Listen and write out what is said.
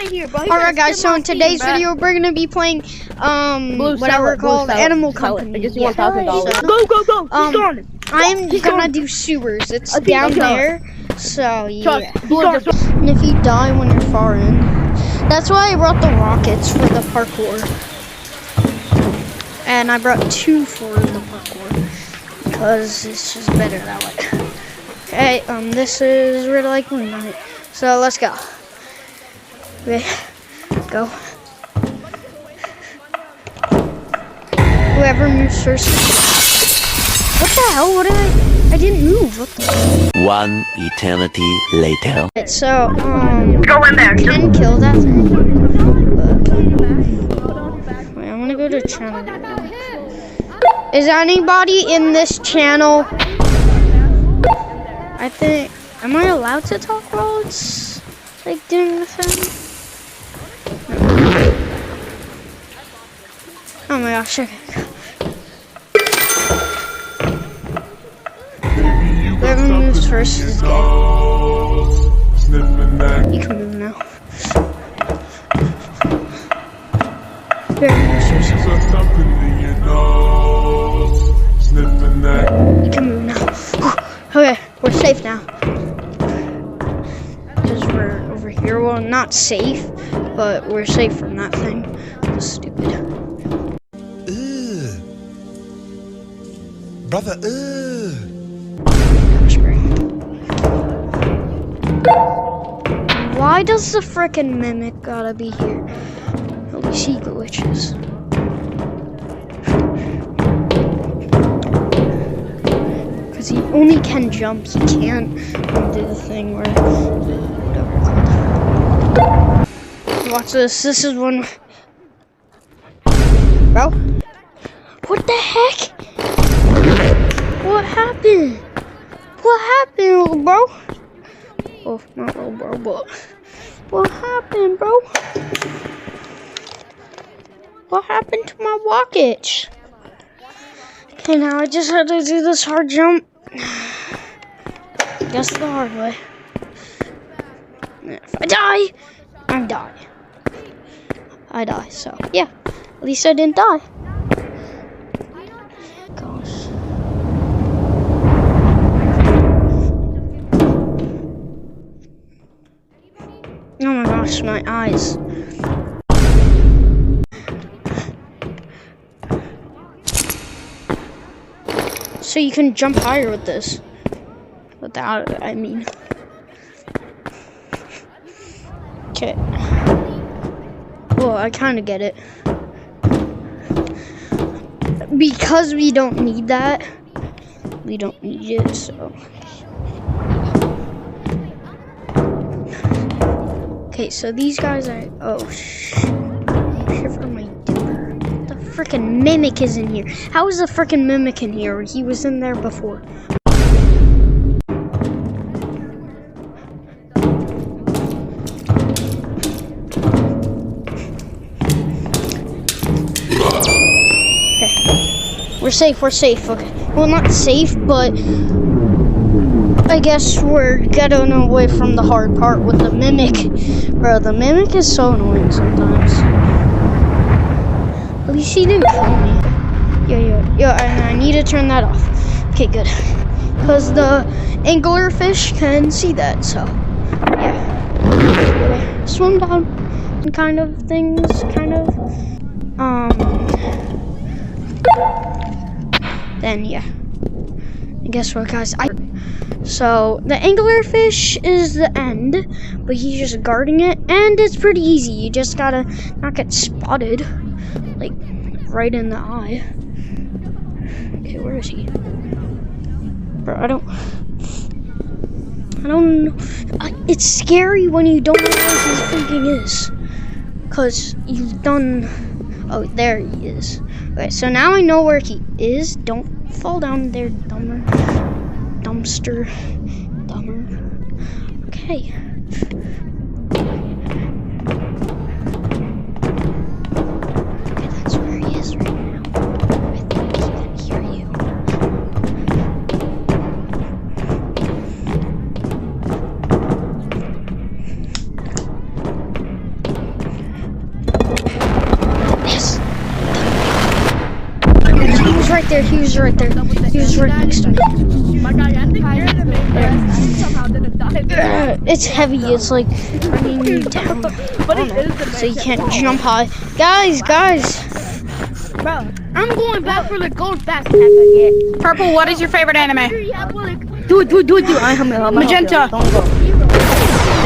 of here, bro. Alright guys, so in today's video we're gonna be playing whatever called Animal Company. I guess you want $1,000. Go. I'm gonna do sewers. It's down there. So yeah. And if you die when you're far in. That's why I brought the rockets for the parkour. And I brought 2 for the parkour. Because it's just better that way. Okay, this is Red Lake Moonlight. So let's go. Okay, go. Whoever moves first. What the hell? What did I didn't move. What the? One eternity later. So, Go in there. can kill that thing. But, wait, I'm gonna go to channel. Is anybody in this channel? I think. Am I allowed to talk while it's like doing the thing? Oh my gosh, okay. Whoever moves first is gay. You can move now. Whoever moves first is gay. You can move now. Okay, we're safe now. Because we're over here. Well, not safe, but we're safe from that thing. That's stupid. Brother, Gosh, bro. Why does the frickin' mimic gotta be here? At least he glitches. Because he only can jump, he can't do the thing where whatever. Watch this. This is one. Bro? What the heck? What happened? What happened, little bro? Oh, not little bro, but what happened, bro? What happened to my rockets? Okay, now I just had to do this hard jump. Guess the hard way. If I die, I die. I die, so yeah. At least I didn't die. Gosh. Oh my gosh, my eyes. So you can jump higher with this. Without it, I mean. Okay. Well, I kind of get it. Because we don't need that. We don't need it, so. Okay, so these guys are. Oh, shiver my dimmer. The frickin' mimic is in here. How is the frickin' mimic in here? He was in there before. Okay. We're safe. Okay. Well, not safe, but I guess we're getting away from the hard part with the mimic. Bro, the mimic is so annoying sometimes. At least he didn't kill me. Yeah, I need to turn that off. Okay, good. Because the anglerfish can see that, so yeah. Okay. Swim down kind of things, then yeah. And guess what, guys? So the anglerfish is the end, but he's just guarding it, and it's pretty easy. You just gotta not get spotted, like right in the eye. Okay, where is he? Bro, I don't know. It's scary when you don't know where he freaking is, cause you've done. Oh, there he is. Okay, so now I know where he is. Don't fall down there, dumpster. Okay. Okay, that's where he is right now. I think he can hear you. right there. He was right there. He was right next to me. My guy, I think you're the main guy. I somehow didn't die. It's heavy. It's like bringing you down. But he is the main So you can't guy. jump high. Guys. Bro, I'm going back for the gold backpack again. Purple, what is your favorite anime? Do it. I have Magenta. Don't go.